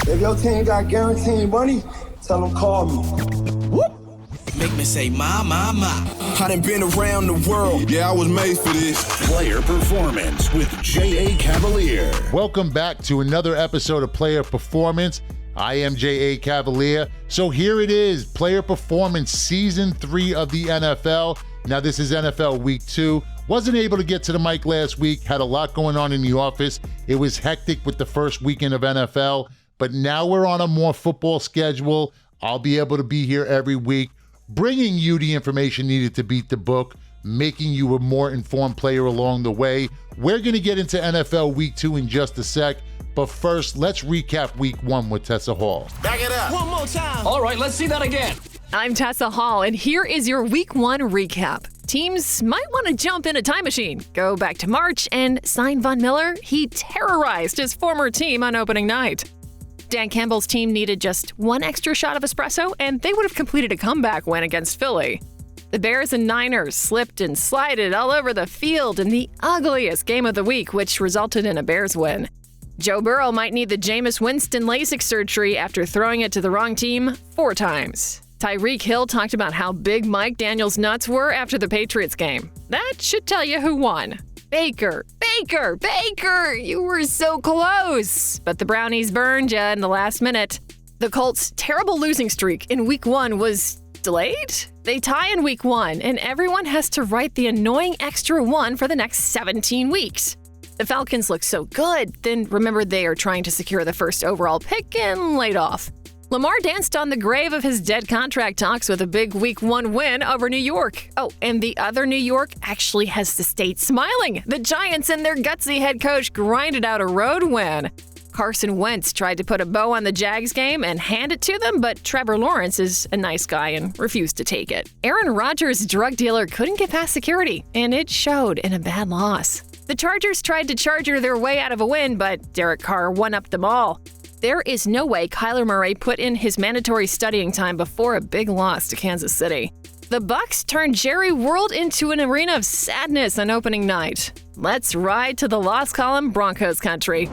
If your team got guaranteed money, tell them call me. Whoop. Make me say, my. I done been around the world. Yeah, I was made for this. Player Performance with J.A. Cavaliere. Welcome back to another episode of Player Performance. I am J.A. Cavaliere. So here it is, Player Performance Season 3 of the NFL. Now this is NFL Week 2. Wasn't able to get to the mic last week. Had a lot going on in the office. It was hectic with the first weekend of NFL. But now we're on a more football schedule. I'll be able to be here every week, bringing you the information needed to beat the book, making you a more informed player along the way. We're going to get into NFL Week 2 in just a sec. But first, let's recap Week 1 with Tessa Hall. Back it up. One more time. All right, let's see that again. I'm Tessa Hall, and here is your Week 1 recap. Teams might want to jump in a time machine, go back to March, and sign Von Miller. He terrorized his former team on opening night. Dan Campbell's team needed just one extra shot of espresso, and they would have completed a comeback win against Philly. The Bears and Niners slipped and slided all over the field in the ugliest game of the week, which resulted in a Bears win. Joe Burrow might need the Jameis Winston LASIK surgery after throwing it to the wrong team 4 times. Tyreek Hill talked about how big Mike Daniels' nuts were after the Patriots game. That should tell you who won. Baker, you were so close. But the Brownies burned you in the last minute. The Colts' terrible losing streak in Week 1 was delayed? They tie in Week 1, and everyone has to write the annoying extra 1 for the next 17 weeks. The Falcons look so good, then remember they are trying to secure the first overall pick and laid off. Lamar danced on the grave of his dead contract talks with a big Week 1 win over New York. Oh, and the other New York actually has the state smiling. The Giants and their gutsy head coach grinded out a road win. Carson Wentz tried to put a bow on the Jags game and hand it to them, but Trevor Lawrence is a nice guy and refused to take it. Aaron Rodgers' drug dealer couldn't get past security, and it showed in a bad loss. The Chargers tried to charger their way out of a win, but Derek Carr one-upped them all. There is no way Kyler Murray put in his mandatory studying time before a big loss to Kansas City. The Bucks turned Jerry World into an arena of sadness on opening night. Let's ride to the loss column Broncos country.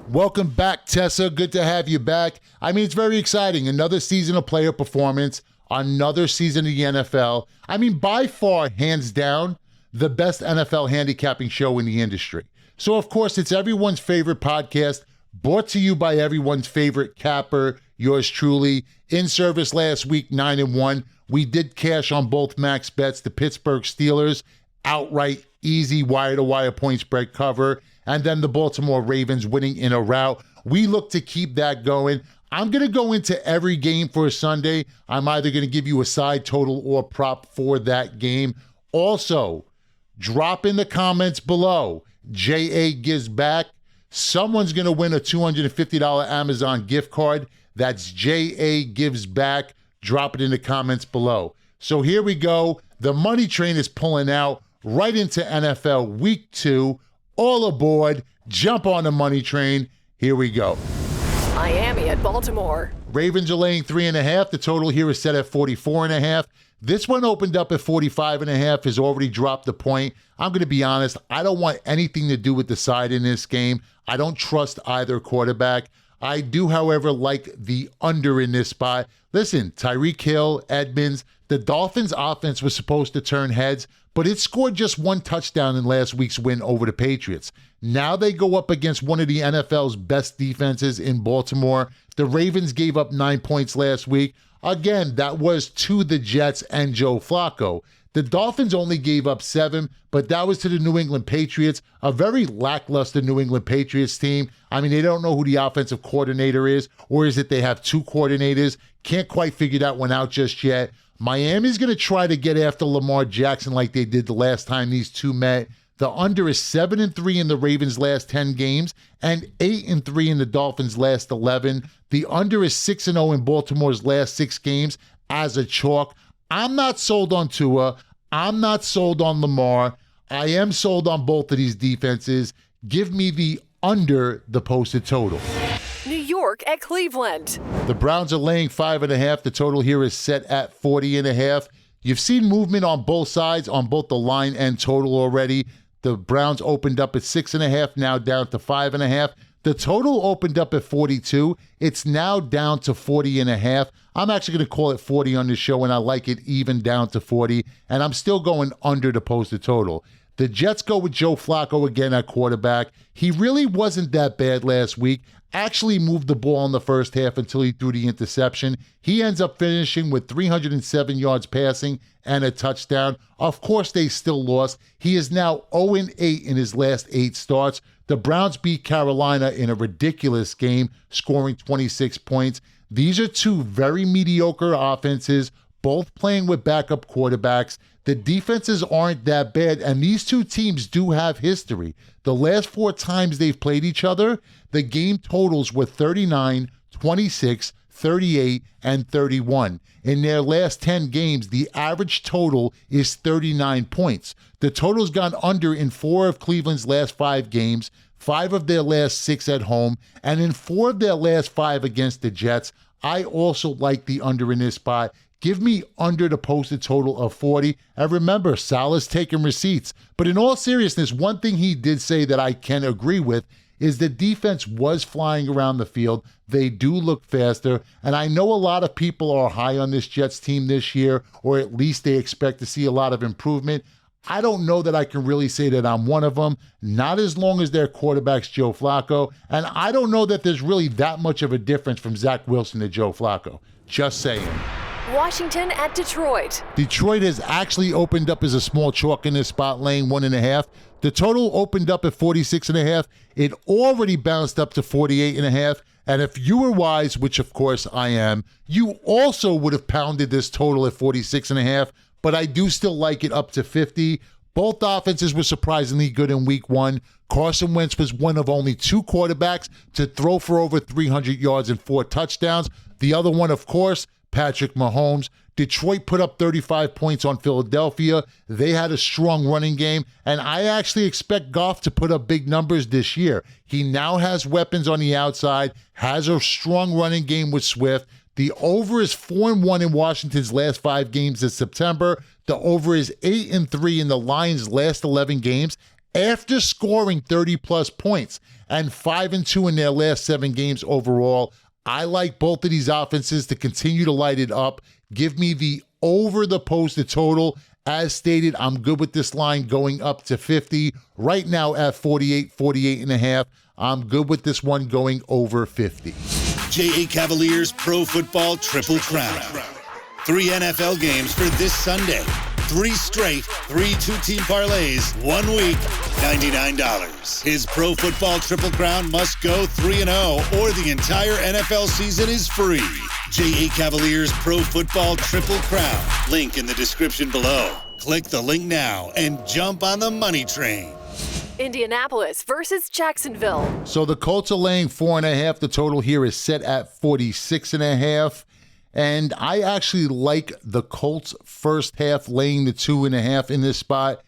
Welcome back, Tessa. Good to have you back. I mean, it's very exciting. Another season of Player Performance, another season of the NFL. I mean, by far, hands down, the best NFL handicapping show in the industry. So, of course, it's everyone's favorite podcast, brought to you by everyone's favorite capper, yours truly. In service last week, 9-1. We did cash on both max bets, the Pittsburgh Steelers, outright, easy wire-to-wire point spread cover, and then the Baltimore Ravens winning in a rout. We look to keep that going. I'm going to go into every game for a Sunday. I'm either going to give you a side total or prop for that game. Also, drop in the comments below. J.A. gives back. Someone's going to win a $250 Amazon gift card. That's J.A. gives back. Drop it in the comments below. So here we go. The money train is pulling out right into NFL Week 2. All aboard. Jump on the money train. Here we go. Miami at Baltimore. Ravens are laying 3.5. The total here is set at 44.5. This one opened up at 45.5, has already dropped the point. I'm going to be honest, I don't want anything to do with the side in this game. I don't trust either quarterback. I do, however, like the under in this spot. Listen, Tyreek Hill, Edmonds, the Dolphins offense was supposed to turn heads, but it scored just 1 touchdown in last week's win over the Patriots. Now they go up against one of the NFL's best defenses in Baltimore. The Ravens gave up 9 points last week. Again, that was to the Jets and Joe Flacco. The Dolphins only gave up 7, but that was to the New England Patriots, a very lackluster New England Patriots team. I mean, they don't know who the offensive coordinator is, or is it they have 2 coordinators? Can't quite figure that one out just yet. Miami's going to try to get after Lamar Jackson like they did the last time these two met. The under is 7-3 in the Ravens' last 10 games and 8-3 in the Dolphins' last 11. The under is 6-0 in Baltimore's last 6 games as a chalk. I'm not sold on Tua. I'm not sold on Lamar. I am sold on both of these defenses. Give me the under the posted total. New York at Cleveland. The Browns are laying 5.5. The total here is set at 40.5. You've seen movement on both sides, on both the line and total already. The Browns opened up at 6.5, now down to 5.5. The total opened up at 42. It's now down to 40.5. I'm actually going to call it 40 on the show, and I like it even down to 40. And I'm still going under the posted total. The Jets go with Joe Flacco again at quarterback. He really wasn't that bad last week. Actually moved the ball in the first half until he threw the interception. He ends up finishing with 307 yards passing and a touchdown. Of course, they still lost. He is now 0-8 in his last 8 starts. The Browns beat Carolina in a ridiculous game, scoring 26 points. These are two very mediocre offenses, both playing with backup quarterbacks. The defenses aren't that bad, and these two teams do have history. The last 4 times they've played each other, the game totals were 39, 26, 38, and 31. In their last 10 games, the average total is 39 points. The total's gone under in 4 of Cleveland's last 5 games, 5 of their last 6 at home, and in 4 of their last 5 against the Jets. I also like the under in this spot. Give me under the posted total of 40. And remember, Salah's taking receipts. But in all seriousness, one thing he did say that I can agree with is the defense was flying around the field. They do look faster. And I know a lot of people are high on this Jets team this year, or at least they expect to see a lot of improvement. I don't know that I can really say that I'm one of them, not as long as their quarterback's Joe Flacco. And I don't know that there's really that much of a difference from Zach Wilson to Joe Flacco. Just saying. Washington at Detroit. Detroit has actually opened up as a small chalk in this spot, laying 1.5. The total opened up at 46.5. It already bounced up to 48.5. And if you were wise, which of course I am, you also would have pounded this total at 46.5. But I do still like it up to 50. Both offenses were surprisingly good in week 1. Carson Wentz was one of only 2 quarterbacks to throw for over 300 yards and 4 touchdowns. The other one, of course, Patrick Mahomes. Detroit put up 35 points on Philadelphia. They had a strong running game, and I actually expect Goff to put up big numbers this year. He now has weapons on the outside, has a strong running game with Swift. The over is 4-1 in Washington's last 5 games in September. The over is 8-3 in the Lions' last 11 games after scoring 30-plus points, and 5-2 in their last 7 games overall. I like both of these offenses to continue to light it up. Give me the over the posted total. As stated, I'm good with this line going up to 50. Right now at 48.5. I'm good with this one going over 50. J.A. Cavalier's Pro Football Triple Crown. 3 NFL games for this Sunday. 3 straight, 3 two-team parlays, 1 week, $99. His Pro Football Triple Crown must go 3-0 or the entire NFL season is free. J.A. Cavalier's Pro Football Triple Crown. Link in the description below. Click the link now and jump on the money train. Indianapolis versus Jacksonville. So the Colts are laying 4.5. The total here is set at 46.5. And I actually like the Colts first half laying the 2.5 in this spot.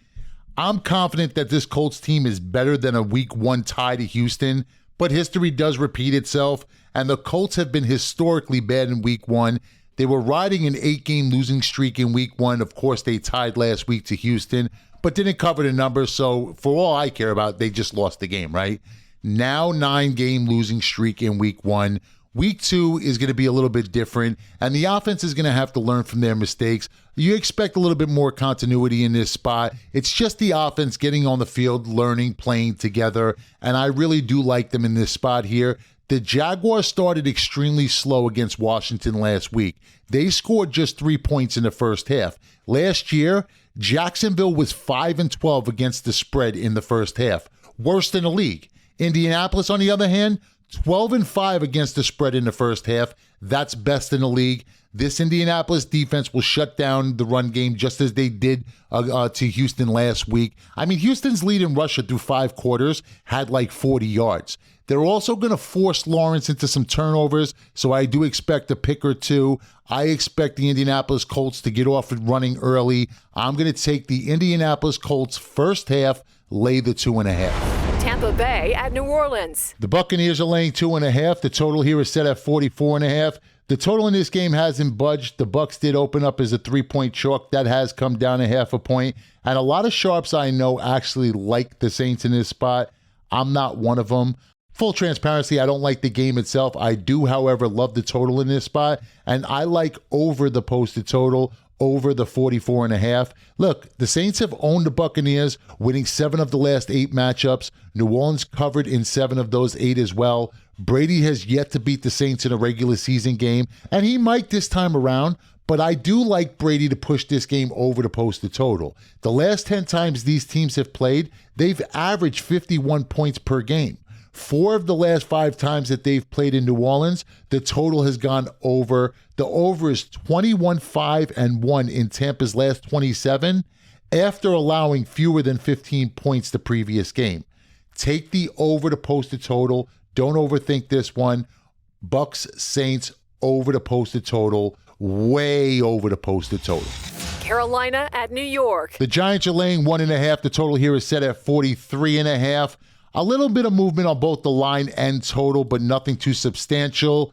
I'm confident that this Colts team is better than a week 1 tie to Houston, but history does repeat itself, and the Colts have been historically bad in week 1. They were riding an 8-game losing streak in week 1. Of course, they tied last week to Houston, but didn't cover the numbers, so for all I care about, they just lost the game, right? Now 9-game losing streak in week 1. Week 2 is going to be a little bit different, and the offense is going to have to learn from their mistakes. You expect a little bit more continuity in this spot. It's just the offense getting on the field, learning, playing together, and I really do like them in this spot here. The Jaguars started extremely slow against Washington last week. They scored just 3 points in the first half. Last year, Jacksonville was 5-12 against the spread in the first half, worst in the league. Indianapolis, on the other hand, 12-5 against the spread in the first half. That's best in the league. This Indianapolis defense will shut down the run game just as they did to Houston last week. I mean, Houston's lead in Russia through 5 quarters had like 40 yards. They're also going to force Lawrence into some turnovers, so I do expect a pick or 2. I expect the Indianapolis Colts to get off and running early. I'm going to take the Indianapolis Colts first half, lay the 2.5. Tampa Bay at New Orleans. The Buccaneers are laying 2.5. The total here is set at 44.5. The total in this game hasn't budged. The Bucks did open up as a 3-point chalk. That has come down 0.5 point. And a lot of sharps I know actually like the Saints in this spot. I'm not one of them. Full transparency, I don't like the game itself. I do, however, love the total in this spot, and I like over the posted total, over the 44.5. Look, the Saints have owned the Buccaneers, winning 7 of the last 8 matchups. New Orleans covered in 7 of those 8 as well. Brady has yet to beat the Saints in a regular season game, and he might this time around, but I do like Brady to push this game over the posted total. The last 10 times these teams have played, they've averaged 51 points per game. 4 of the last 5 times that they've played in New Orleans, the total has gone over. The over is 21-5-1 in Tampa's last 27 after allowing fewer than 15 points the previous game. Take the over the posted total. Don't overthink this one. Bucks, Saints, over the posted total. Way over the posted total. Carolina at New York. The Giants are laying 1.5. The total here is set at 43.5. A little bit of movement on both the line and total, but nothing too substantial.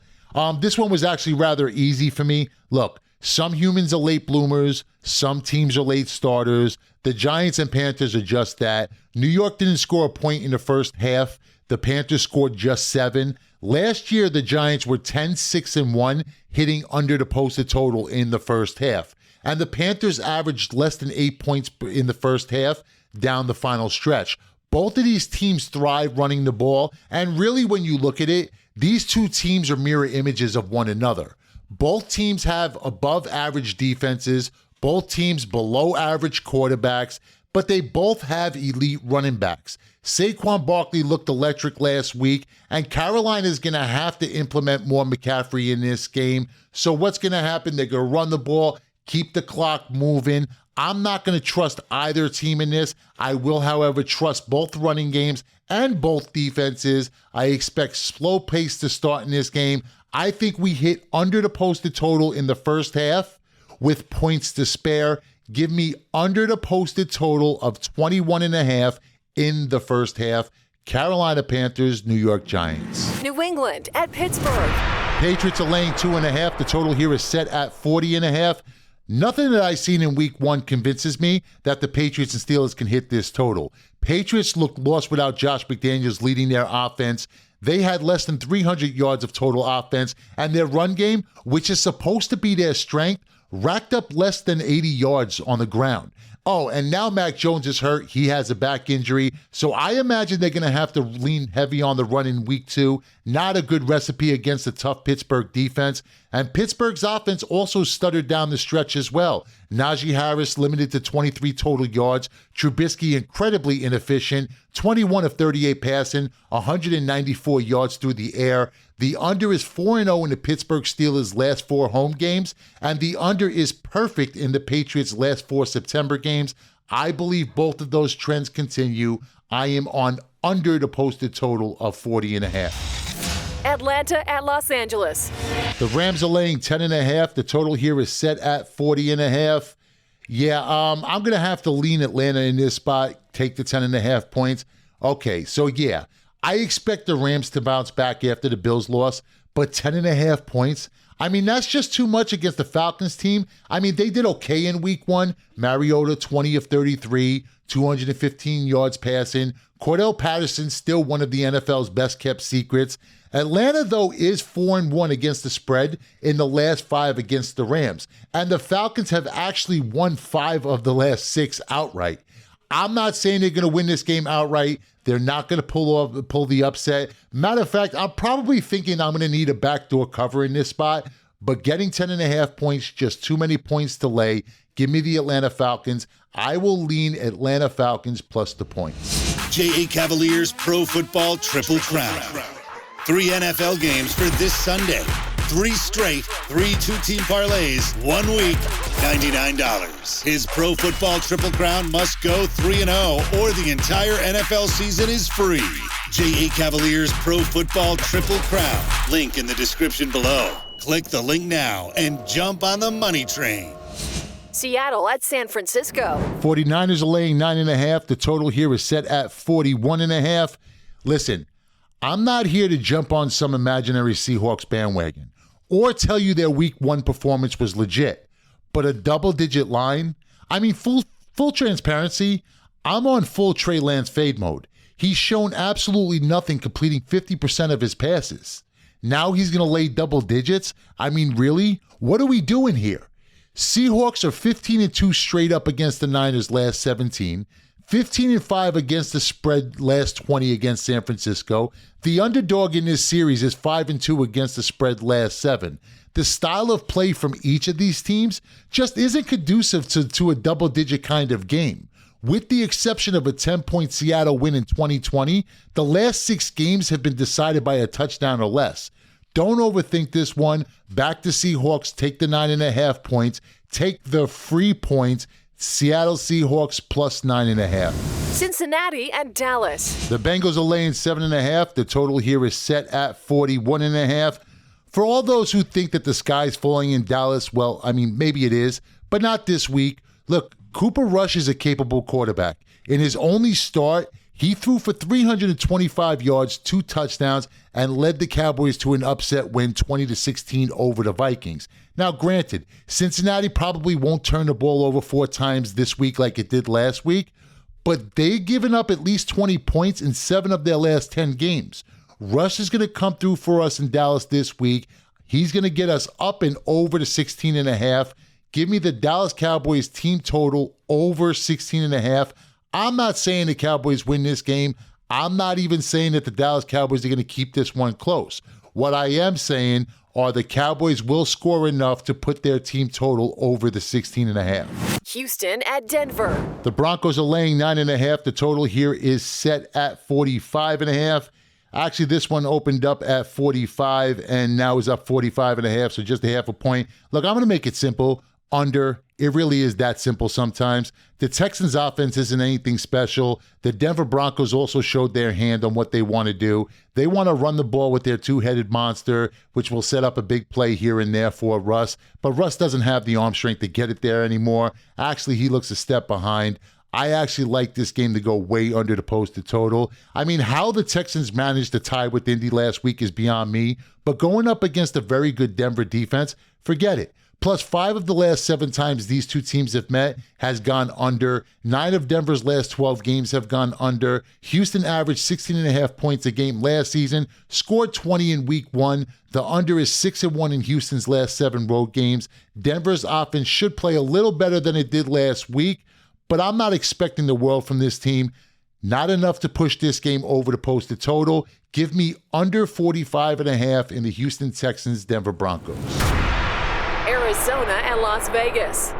This one was actually rather easy for me. Look, some humans are late bloomers. Some teams are late starters. The Giants and Panthers are just that. New York didn't score a point in the first half. The Panthers scored just 7. Last year, the Giants were 10-6-1, hitting under the posted total in the first half. And the Panthers averaged less than 8 points in the first half down the final stretch. Both of these teams thrive running the ball, and really when you look at it, these two teams are mirror images of one another. Both teams have above average defenses, both teams below average quarterbacks, but they both have elite running backs. Saquon Barkley looked electric last week, and Carolina is going to have to implement more McCaffrey in this game. So what's going to happen? They're going to run the ball, keep the clock moving. I'm not going to trust either team in this. I will, however, trust both running games and both defenses. I expect slow pace to start in this game. I think we hit under the posted total in the first half with points to spare. Give me under the posted total of 21.5 in the first half. Carolina Panthers, New York Giants. New England at Pittsburgh. Patriots are laying 2.5. The total here is set at 40.5. Nothing that I've seen in week 1 convinces me that the Patriots and Steelers can hit this total. Patriots looked lost without Josh McDaniels leading their offense. They had less than 300 yards of total offense, and their run game, which is supposed to be their strength, racked up less than 80 yards on the ground. Oh, and now Mac Jones is hurt. He has a back injury. So I imagine they're going to have to lean heavy on the run in week 2. Not a good recipe against a tough Pittsburgh defense. And Pittsburgh's offense also stuttered down the stretch as well. Najee Harris limited to 23 total yards. Trubisky incredibly inefficient. 21 of 38 passing, 194 yards through the air. The under is 4-0 in the Pittsburgh Steelers' last 4 home games, and the under is perfect in the Patriots' last 4 September games. I believe both of those trends continue. I am on under the posted total of 40.5. Atlanta at Los Angeles. The Rams are laying 10.5. The total here is set at 40.5. Yeah, I'm going to have to lean Atlanta in this spot, take the 10.5 points. Okay, so yeah, I expect the Rams to bounce back after the Bills loss, but 10.5 points? I mean, that's just too much against the Falcons team. I mean, they did okay in week 1. Mariota, 20 of 33, 215 yards passing. Cordell Patterson, still one of the NFL's best-kept secrets. Atlanta, though, is 4-1 against the spread in the last 5 against the Rams. And the Falcons have actually won 5 of the last 6 outright. I'm not saying they're going to win this game outright. They're not going to pull the upset. Matter of fact, I'm probably thinking I'm going to need a backdoor cover in this spot, but getting 10.5 points, just too many points to lay. Give me the Atlanta Falcons. I will lean Atlanta Falcons plus the points. J.A. Cavalier's Pro Football Triple Crown. 3 NFL games for this Sunday. 3 straight, 3 two-team parlays, 1 week, $99. His Pro Football Triple Crown must go 3-0 or the entire NFL season is free. J.A. Cavalier's Pro Football Triple Crown. Link in the description below. Click the link now and jump on the money train. Seattle at San Francisco. 49ers are laying 9.5. The total here is set at 41.5. Listen, I'm not here to jump on some imaginary Seahawks bandwagon or tell you their week 1 performance was legit, but a double-digit line? I mean, full transparency, I'm on full Trey Lance fade mode. He's shown absolutely nothing, completing 50% of his passes. Now he's going to lay double digits? I mean, really? What are we doing here? Seahawks are 15-2 straight up against the Niners last 17, 15-5 against the spread last 20 against San Francisco. The underdog in this series is 5-2 against the spread last 7. The style of play from each of these teams just isn't conducive to a double-digit kind of game. With the exception of a 10-point Seattle win in 2020, the last 6 games have been decided by a touchdown or less. Don't overthink this one. Back to Seahawks. Take the 9.5 points. Take the free points. Seattle Seahawks plus 9.5. Cincinnati and Dallas. The Bengals are laying 7.5. The total here is set at 41.5. For all those who think that the sky's falling in Dallas, well, I mean, maybe it is, but not this week. Look, Cooper Rush is a capable quarterback. In his only start, he threw for 325 yards, 2 touchdowns, and led the Cowboys to an upset win 20-16 over the Vikings. Now, granted, Cincinnati probably won't turn the ball over 4 times this week like it did last week, but they've given up at least 20 points in 7 of their last 10 games. Rush is going to come through for us in Dallas this week. He's going to get us up and over to 16.5. Give me the Dallas Cowboys team total over 16.5. I'm not saying the Cowboys win this game. I'm not even saying that the Dallas Cowboys are going to keep this one close. What I am saying are the Cowboys will score enough to put their team total over the 16.5. Houston at Denver. The Broncos are laying 9.5. The total here is set at 45.5. Actually, this one opened up at 45 and now is up 45.5, so just a half a point. Look, I'm going to make it simple. Under. It really is that simple sometimes. The Texans' offense isn't anything special. The Denver Broncos also showed their hand on what they want to do. They want to run the ball with their 2-headed monster, which will set up a big play here and there for Russ. But Russ doesn't have the arm strength to get it there anymore. Actually, he looks a step behind. I actually like this game to go way under the posted total. I mean, how the Texans managed to tie with Indy last week is beyond me. But going up against a very good Denver defense, forget it. Plus, 5 of the last 7 times these two teams have met has gone under. 9 of Denver's last 12 games have gone under. Houston averaged 16.5 points a game last season, scored 20 in week 1. The under is 6-1 in Houston's last 7 road games. Denver's offense should play a little better than it did last week, but I'm not expecting the world from this team. Not enough to push this game over the posted total. Give me under 45.5 in the Houston Texans Denver Broncos. Arizona and Las Vegas.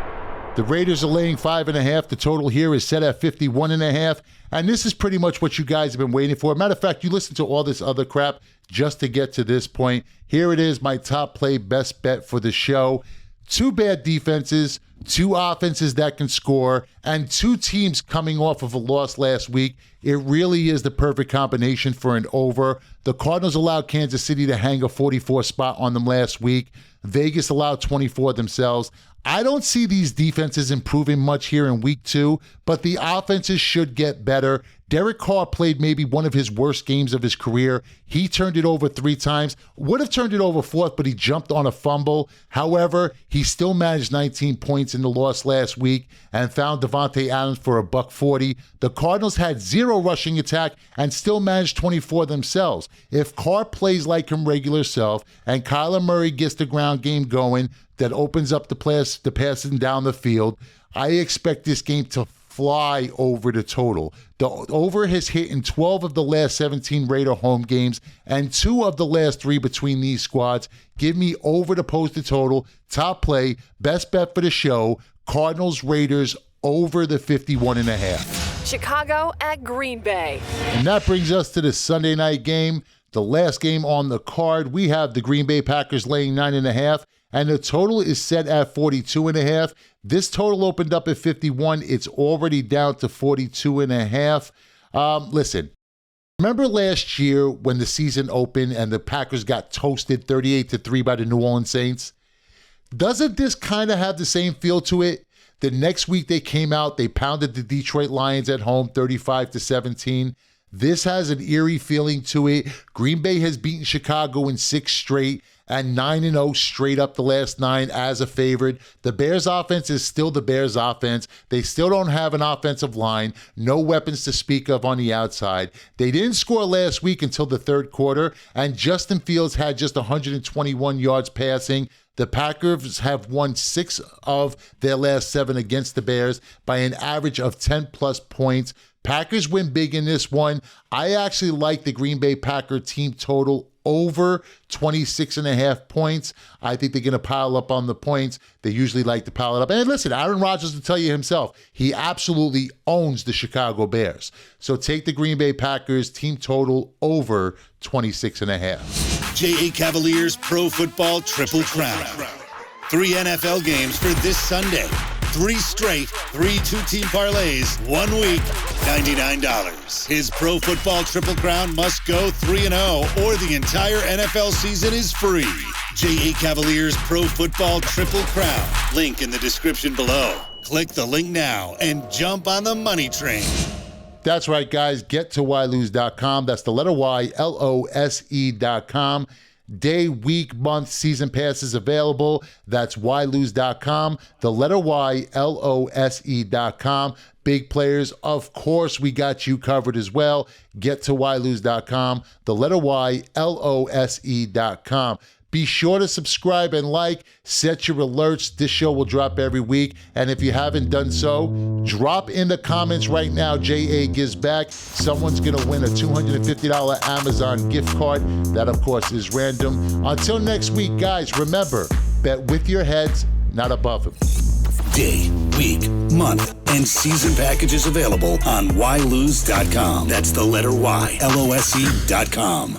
The Raiders are laying 5.5. The total here is set at 51.5. And this is pretty much what you guys have been waiting for. Matter of fact, you listen to all this other crap just to get to this point. Here it is, my top play best bet for the show. 2 bad defenses, 2 offenses that can score, and 2 teams coming off of a loss last week. It really is the perfect combination for an over. The Cardinals allowed Kansas City to hang a 44 spot on them last week. Vegas allowed 24 themselves. I don't see these defenses improving much here in week 2, but the offenses should get better. Derek Carr played maybe one of his worst games of his career. He turned it over 3 times. Would have turned it over 4th, but he jumped on a fumble. However, he still managed 19 points in the loss last week and found Devontae Adams for $140. The Cardinals had 0 rushing attack and still managed 24 themselves. If Carr plays like him regular self and Kyler Murray gets the ground game going that opens up the passing down the field, I expect this game to fly over the total. The over has hit in 12 of the last 17 Raider home games and 2 of the last 3 between these squads. Give me over the posted total. Top play, best bet for the show, Cardinals Raiders over the 51.5. Chicago at Green Bay. And that brings us to the Sunday night game, the last game on the card. We have the Green Bay Packers laying 9.5. And the total is set at 42.5. This total opened up at 51. It's already down to 42.5. Listen, remember last year when the season opened and the Packers got toasted 38-3 by the New Orleans Saints? Doesn't this kind of have the same feel to it? The next week they came out, they pounded the Detroit Lions at home 35-17. This has an eerie feeling to it. Green Bay has beaten Chicago in 6 straight and 9-0 straight up the last 9 as a favorite. The Bears offense is still the Bears offense. They still don't have an offensive line, no weapons to speak of on the outside. They didn't score last week until the third quarter, and Justin Fields had just 121 yards passing. The Packers have won 6 of their last 7 against the Bears by an average of 10-plus points. Packers win big in this one. I actually like the Green Bay Packer team total over 26.5 points. I think they're going to pile up on the points. They usually like to pile it up. And listen, Aaron Rodgers will tell you himself, he absolutely owns the Chicago Bears. So take the Green Bay Packers team total over 26.5. J.A. Cavalier's Pro Football Triple Crown. 3 NFL games for this Sunday. 3 straight, 3 two-team parlays, 1 week, $99. His Pro Football Triple Crown must go 3-0 or the entire NFL season is free. J.A. Cavalier's Pro Football Triple Crown. Link in the description below. Click the link now and jump on the money train. That's right, guys. Get to ylose.com. That's the letter Y, LOSE.com. Day, week, month, season passes available. That's ylose.com. The letter Y, LOSE.com. Big players, of course, we got you covered as well. Get to ylose.com. The letter Y, LOSE.com. Be sure to subscribe and like, set your alerts. This show will drop every week. And if you haven't done so, drop in the comments right now, J.A. gives back. Someone's going to win a $250 Amazon gift card. That, of course, is random. Until next week, guys, remember, bet with your heads, not above them. Day, week, month, and season packages available on ylose.com. That's the letter Y, LOSE.com.